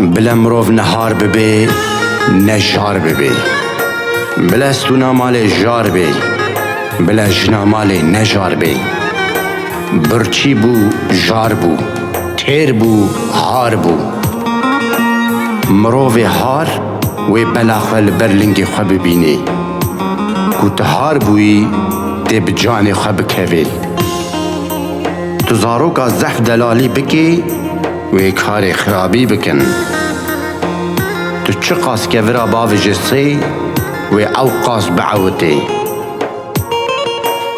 بلا مروف نهار ببی نجار ببی، بلا ستونا مال جار بی بلا جنا مال نجار بی. برچی بو جار بو، تیر بو هار بو. مروف هار و بلا خل برلنگ خو ببینی، گوت هار بوی تی بجان خو بکوی. تو زاروکا زحف دلالی بکی و کار خرابی بکن. تو چه قاس کورا باو جسی و او قاس بعوتی،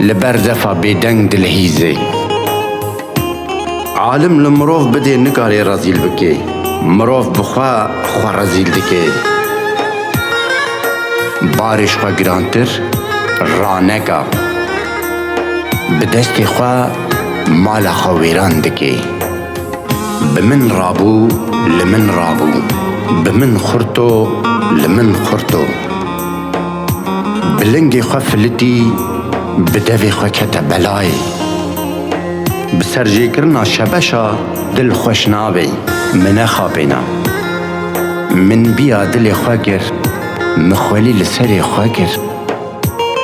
لبر دفا بیدنگ دلهیزی. عالم لمروف بده نکاری رزیل بکی، مروف بخوا خوا رزیل دکی. بارش خوا گرانتر رانکا، بدست خوا مال خوا ویران دکی. بمن رابو لمن رابو، بمن خورتو لمن خورتو. بلنگی خوا فلتی بدوی خوا کتا بلای. بسرجی کرنا شبشا دل خوش نابی من خوابینا. من بیا دل خوا گر مخولی لسری خوا گر.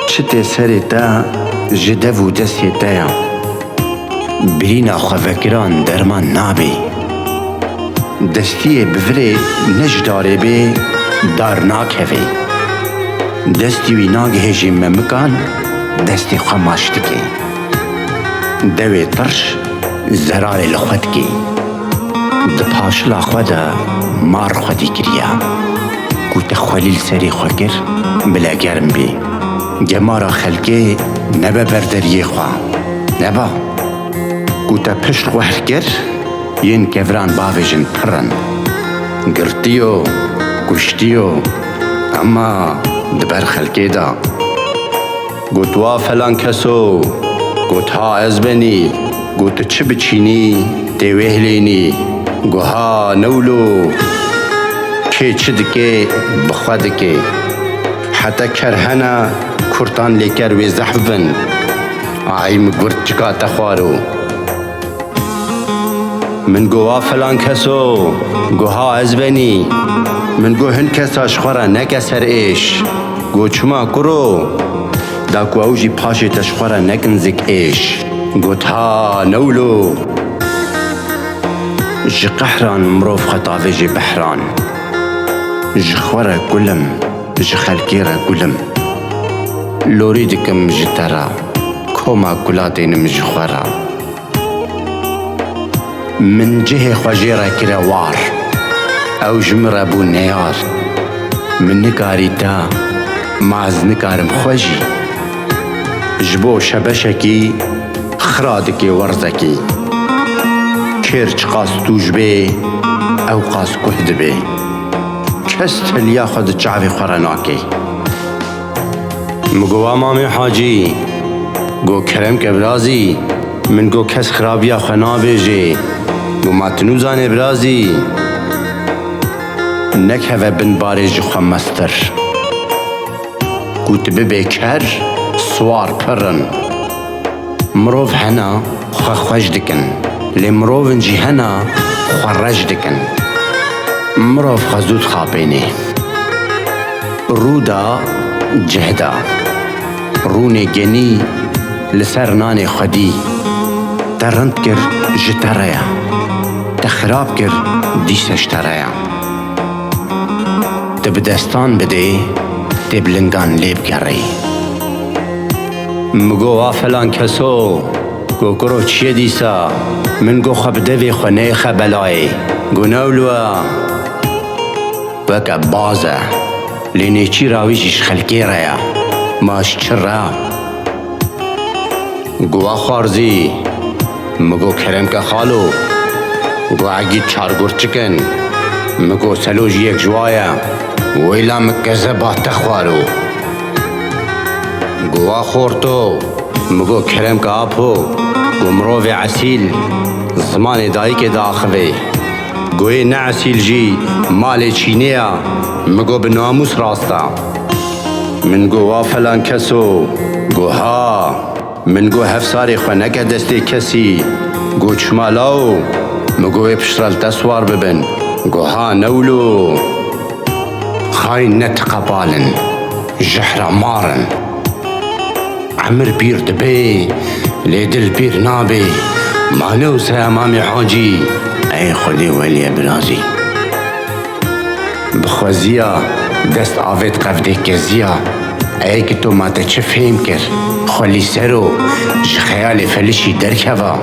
چت سری تا جدو دستی تایا، برینا خوا فکران درمان نابی. دستی بفری نجداره بی دار ناکوی. دستی وی ناگهجی ممکان دستی خوا ماشتکی. دوی ترش زرار لخوت کی، دپاشلا خوا دا مار خودی کریا. گوت خولیل سری خوا گر بلا گرم بی. گمارا خلکی نبا بردری خوا نبا. گوت پشت خوهر گر ین کفران باویجن پرن. گرتیو گوشتیو اما دبر خلکی دا. گوت وا فلان کسو، گوت ها از بنی. گوت چه بچینی تی وهلینی. گو ها نولو که چه دکی بخوا دکی. حتی کرهنا کرتان لیکر وی زحفن آیم گرد چکا تخوارو. من گو وا فلان کسو، گو ها از بنی. من گو هن کساش خورا نکسر ایش. گو چما کرو دا کو اوجی پاشی تشخورا نکنزک ایش. گوت ها نولو جی قهران مروف خطاوی جی بحران. جی خورا گلم جی خلکیرا گلم. لوری دکم جی ترا کوما گلاتینم جی خورا. من جه خواجیرا کرا وار او جمرا بو نیار. من نکاری تا معز نکارم خوشی. جبو شبشکی خرادکی ورزکی. کرچ قاس توج بی او قاس کهد بی. کس تلیا خود چعوی خورناکی. مگو امام حاجی گو کرم کبرازی. من گو کس خرابیا خنا بیجی. گو ماتنوزان برازی نکهوه بن بارج خمستر. گوت ببی کر سوار پرن. مروف هنا خوا خوش دکن، لی مروف جی هنا خوا رج دکن. مروف خوا زود خوابینی. رودا جهدا رون گنی لسر نان خودی. ترند کر جتریا تخراب کر دیسش تریا. تبدستان بده تبلنگان لیب گری. مگو وا فلان کسو، گو کرو چیه دیسا. من گو خب دوی خونه خبلای. گو نولوا وکا بازه لینی چی راویجیش خلکی ریا ماش چرا. گو خارزی مگو کرم که خالو. گو عگید چارگور چکن. مگو سلوج یک جوایا ویلا مکزه با تخوارو. گو خورتو مگو کرم که آپو. گو مروف عسیل زمان دایی که داخوی. گوی نه عسیل جی مال چینیا مگو به ناموس راستا. من گو وا فلان کسو، گو ها من گو هفساری خو نکه دستی کسی. گو چمالاو مگو پشترال تسوار ببن گوها نولو خاين نتقبالن جحرا مارن عمر بير دبي ليدل بير نابي مانوس امام حاجي اي خدي ولي برازي بخوزيا دست آوید قفده کزیا ای که تو ما ته چه فهم کر خلی سرو خیال فلشی درکوا